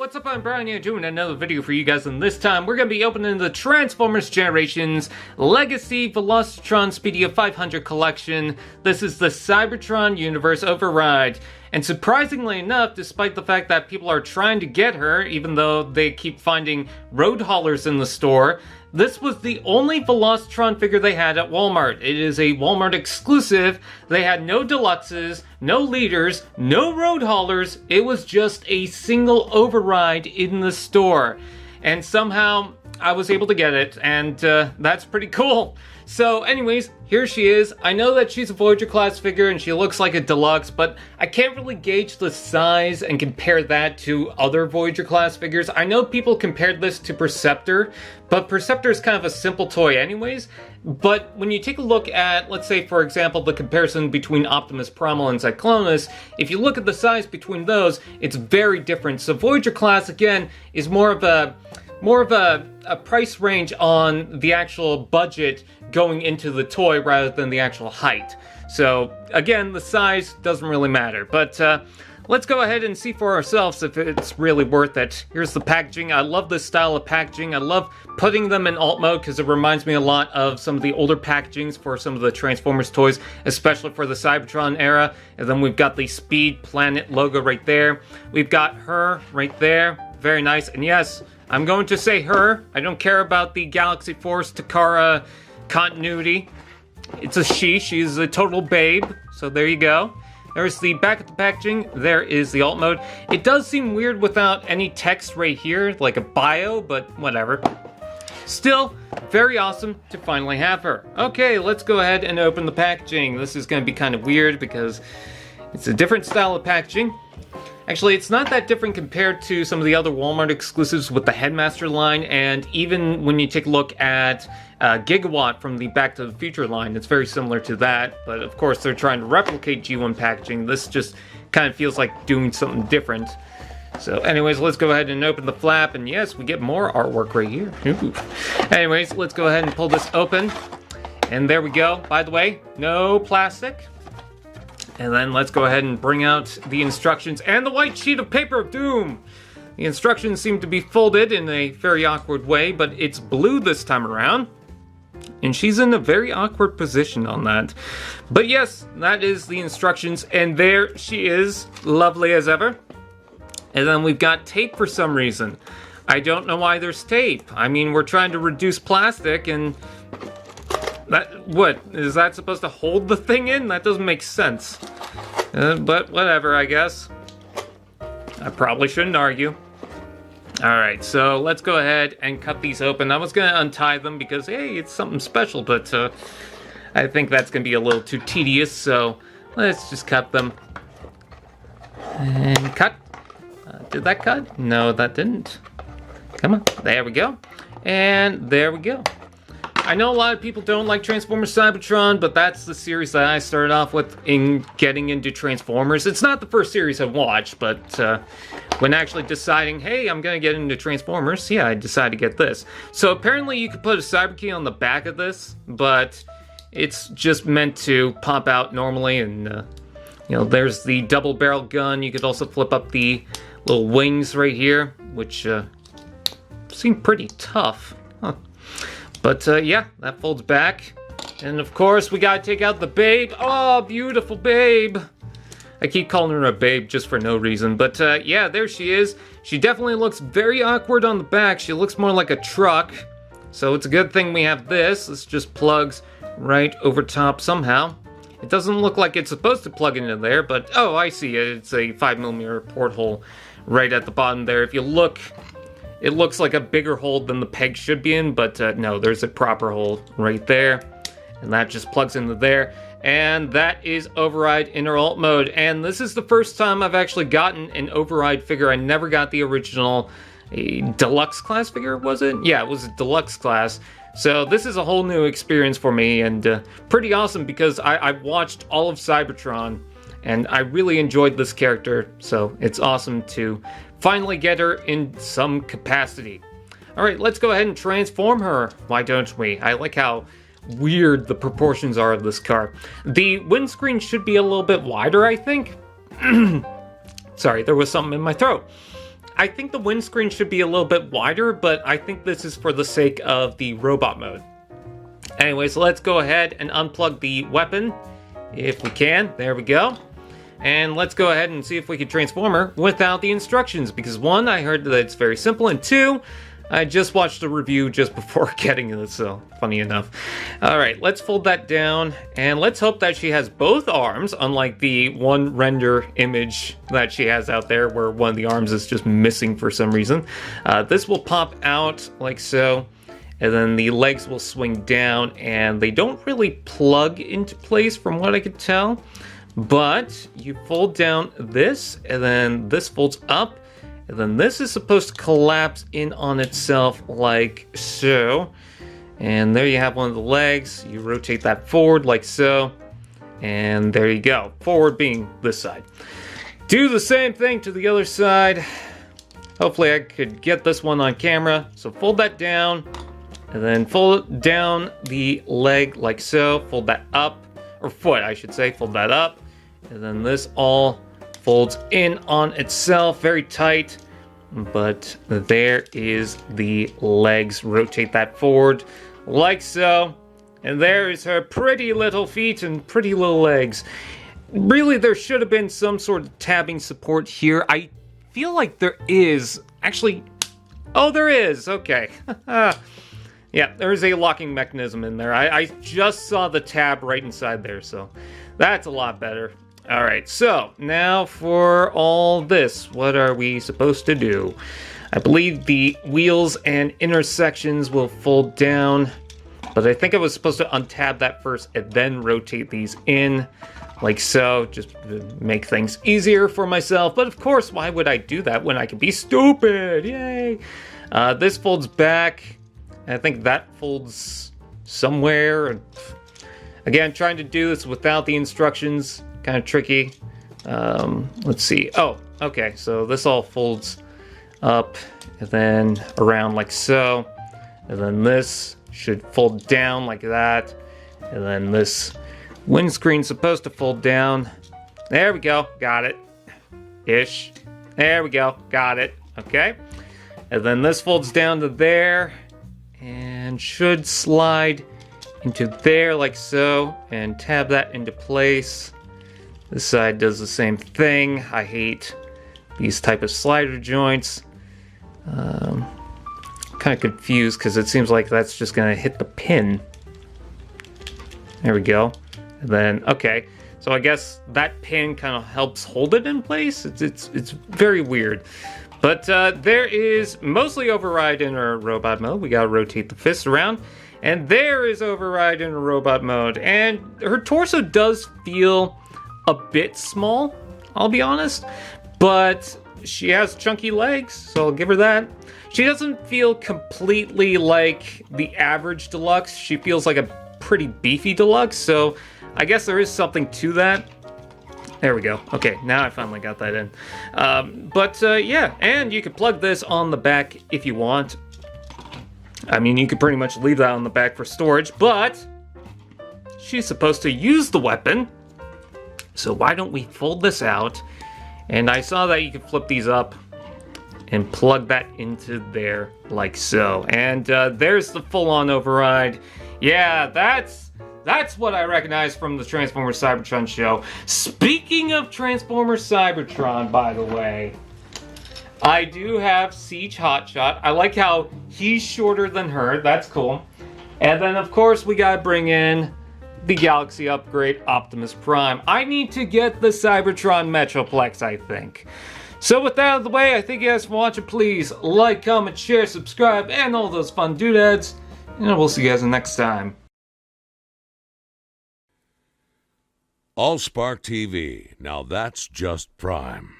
what's up? I'm Brian here doing another video for you guys, and this time we're going to be opening the Transformers Generations Legacy Velocitron Speedia 500 collection. This is the Cybertron Universe Override. And surprisingly enough, despite the fact that people are trying to get her, even though they keep finding road haulers in the store, this was the only Velocitron figure they had at Walmart. It is a Walmart exclusive. They had no deluxes, no leaders, no road haulers. It was just a single override in the store. And somehow I was able to get it, and that's pretty cool. So anyways, here she is. I know that she's a Voyager class figure and she looks like a deluxe, but I can't really gauge the size and compare that to other Voyager class figures. I know people compared this to Perceptor, but Perceptor is kind of a simple toy anyways. But when you take a look at, let's say for example, the comparison between Optimus Primal and Cyclonus, if you look at the size between those, it's very different. So Voyager class, again, is more of a price range on the actual budget going into the toy rather than the actual height. So again, the size doesn't really matter, but let's go ahead and see for ourselves if it's really worth it. Here's the packaging. I love this style of packaging. I love putting them in alt mode because it reminds me a lot of some of the older packagings for some of the Transformers toys, especially for the Cybertron era. And then we've got the Speed Planet logo right there. We've got her right there. Very nice. And yes, I'm going to say her. I don't care about the Galaxy Force Takara continuity. It's a she. She's a total babe. So there you go. There's the back of the packaging. There is the alt mode. It does seem weird without any text right here, like a bio, but whatever. Still, very awesome to finally have her. Okay, let's go ahead and open the packaging. This is going to be kind of weird because it's a different style of packaging. Actually, it's not that different compared to some of the other Walmart exclusives with the Headmaster line, and even when you take a look at Gigawatt from the Back to the Future line, it's very similar to that, but of course they're trying to replicate G1 packaging. This just kind of feels like doing something different. So anyways, let's go ahead and open the flap, and yes, we get more artwork right here. Ooh. Anyways, let's go ahead and pull this open, and there we go. By the way, no plastic. And then let's go ahead and bring out the instructions and the white sheet of paper of doom. The instructions seem to be folded in a very awkward way, but it's blue this time around. And she's in a very awkward position on that. But yes, that is the instructions, and there she is, lovely as ever. And then we've got tape for some reason. I don't know why there's tape. I mean, we're trying to reduce plastic, and what? Is that supposed to hold the thing in? That doesn't make sense. But whatever, I guess. I probably shouldn't argue. Alright, so let's go ahead and cut these open. I was going to untie them because, hey, it's something special, but I think that's going to be a little too tedious, so let's just cut them. And cut. Did that cut? No, that didn't. Come on. There we go. And there we go. I know a lot of people don't like Transformers Cybertron, but that's the series that I started off with in getting into Transformers. It's not the first series I watched, but when actually deciding, hey, I'm going to get into Transformers, yeah, I decided to get this. So apparently you could put a Cyber Key on the back of this, but it's just meant to pop out normally, and you know, there's the double barrel gun. You could also flip up the little wings right here, which seem pretty tough. Huh. But yeah, that folds back. And of course, we gotta take out the babe. Oh, beautiful babe. I keep calling her a babe just for no reason. But yeah, there she is. She definitely looks very awkward on the back. She looks more like a truck. So it's a good thing we have this. This just plugs right over top somehow. It doesn't look like it's supposed to plug into there, but oh, I see it. It's a 5mm porthole right at the bottom there. If you look, it looks like a bigger hole than the peg should be in, but no, there's a proper hole right there. And that just plugs into there. And that is Override Inner Alt Mode. And this is the first time I've actually gotten an Override figure. I never got the original deluxe class figure, was it? Yeah, it was a deluxe class. So this is a whole new experience for me, and pretty awesome because I watched all of Cybertron, and I really enjoyed this character. So it's awesome to finally get her in some capacity. Alright, let's go ahead and transform her. Why don't we? I like how weird the proportions are of this car. The windscreen should be a little bit wider, I think. Sorry, there was something in my throat. I think the windscreen should be a little bit wider, but I think this is for the sake of the robot mode. Anyways, let's go ahead and unplug the weapon, if we can. There we go. And let's go ahead and see if we can transform her without the instructions, because one, I heard that it's very simple, and two, I just watched a review just before getting this, so funny enough. Alright, let's fold that down, and let's hope that she has both arms, unlike the one render image that she has out there, where one of the arms is just missing for some reason. This will pop out like so, and then the legs will swing down, and they don't really plug into place from what I could tell. But you fold down this, and then this folds up, and then this is supposed to collapse in on itself like so. And there you have one of the legs. You rotate that forward like so, and there you go. Forward being this side. Do the same thing to the other side. Hopefully I could get this one on camera. So fold that down, and then fold down the leg like so. Fold that up, or foot I should say, fold that up. And then this all folds in on itself, very tight. But there is the legs. Rotate that forward like so. And there is her pretty little feet and pretty little legs. Really, there should have been some sort of tabbing support here. I feel like there is. Actually, oh, there is. Okay. Yeah, there is a locking mechanism in there. I just saw the tab right inside there, so that's a lot better. Alright, so now for all this, what are we supposed to do? I believe the wheels and intersections will fold down, but I think I was supposed to untab that first and then rotate these in, like so, just to make things easier for myself. But of course, why would I do that when I can be stupid? Yay! This folds back, and I think that folds somewhere. Again, trying to do this without the instructions. Kind of tricky. Let's see. Oh, okay. So this all folds up and then around like so. And then this should fold down like that. And then this windscreen's supposed to fold down. There we go. Got it. Ish. There we go. Got it. Okay. And then this folds down to there and should slide into there like so and tab that into place. This side does the same thing. I hate these type of slider joints. Kind of confused because it seems like that's just going to hit the pin. There we go. And then, okay. So I guess that pin kind of helps hold it in place. It's very weird. But there is mostly override in our robot mode. We got to rotate the fist around. And there is override in a robot mode. And her torso does feel a bit small, I'll be honest, but she has chunky legs, so I'll give her that. She doesn't feel completely like the average deluxe. She feels like a pretty beefy deluxe, so I guess there is something to that. There we go. Okay, now I finally got that in. Yeah, and you can plug this on the back if you want. I mean, you could pretty much leave that on the back for storage, but she's supposed to use the weapon. So why don't we fold this out? And I saw that you can flip these up and plug that into there like so. And there's the full-on override. Yeah, that's what I recognize from the Transformers Cybertron show. Speaking of Transformers Cybertron, by the way, I do have Siege Hotshot. I like how he's shorter than her. That's cool. And then, of course, we gotta bring in the Galaxy upgrade, Optimus Prime. I need to get the Cybertron Metroplex, I think. So with that out of the way, I thank you guys for watching. Please like, comment, share, subscribe, and all those fun doodads. And we'll see you guys next time. AllSpark TV. Now that's just Prime.